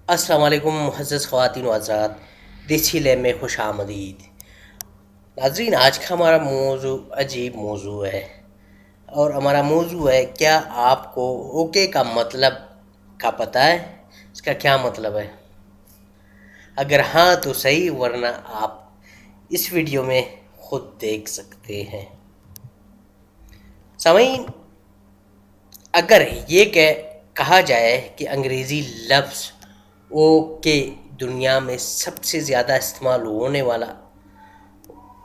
السلام علیکم معزز خواتین و حضرات، دیسی لیب میں خوش آمدید۔ ناظرین، آج کا ہمارا موضوع عجیب موضوع ہے، اور ہمارا موضوع ہے کیا آپ کو اوکے کا مطلب کا پتہ ہے؟ اس کا کیا مطلب ہے؟ اگر ہاں تو صحیح، ورنہ آپ اس ویڈیو میں خود دیکھ سکتے ہیں۔ سامعین، اگر یہ کہا جائے کہ انگریزی لفظ اوکے دنیا میں سب سے زیادہ استعمال ہونے والا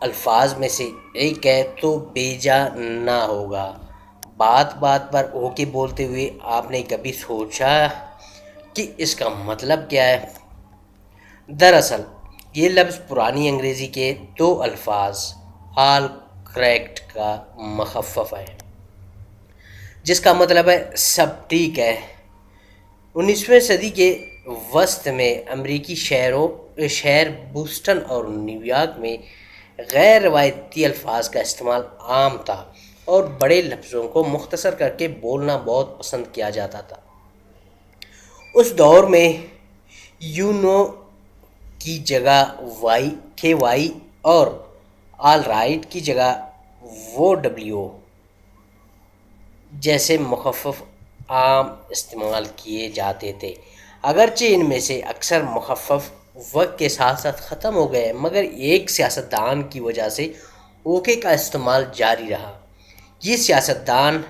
الفاظ میں سے ایک ہے تو بیجا نہ ہوگا۔ بات بات پر اوکے بولتے ہوئے آپ نے کبھی سوچا کہ اس کا مطلب کیا ہے؟ دراصل یہ لفظ پرانی انگریزی کے دو الفاظ آل کریکٹ کا مخفف ہے، جس کا مطلب ہے سب ٹھیک ہے۔ 19ویں صدی کے وسط میں امریکی شہر بوسٹن اور نیو یارک میں غیر روایتی الفاظ کا استعمال عام تھا، اور بڑے لفظوں کو مختصر کر کے بولنا بہت پسند کیا جاتا تھا۔ اس دور میں یو نو کی جگہ وائی اور آل رائٹ کی جگہ وہ ڈبلیو جیسے مخفف عام استعمال کیے جاتے تھے۔ اگرچہ ان میں سے اکثر مخفف وقت کے ساتھ ساتھ ختم ہو گئے، مگر ایک سیاستدان کی وجہ سے اوکے کا استعمال جاری رہا۔ یہ سیاستدان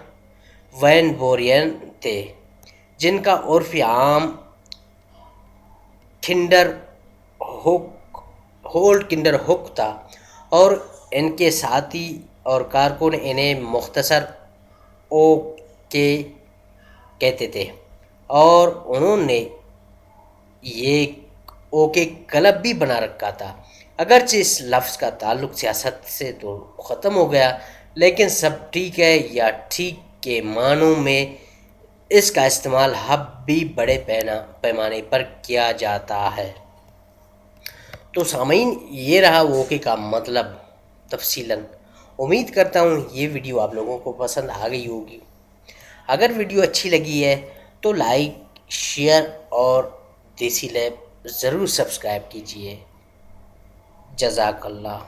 وین بورین تھے، جن کا عرف عام کنڈر ہک تھا، اور ان کے ساتھی اور کارکن انہیں مختصر اوکے کہتے تھے، اور انہوں نے یہ اوکے کلب بھی بنا رکھا تھا۔ اگرچہ اس لفظ کا تعلق سیاست سے تو ختم ہو گیا، لیکن سب ٹھیک ہے یا ٹھیک کے معنوں میں اس کا استعمال اب بھی بڑے پیمانے پر کیا جاتا ہے۔ تو سامعین، یہ رہا اوکے کا مطلب تفصیلاً۔ امید کرتا ہوں یہ ویڈیو آپ لوگوں کو پسند آ گئی ہوگی۔ اگر ویڈیو اچھی لگی ہے تو لائک، شیئر اور دیسی لیب ضرور سبسکرائب کیجیے۔ جزاک اللہ۔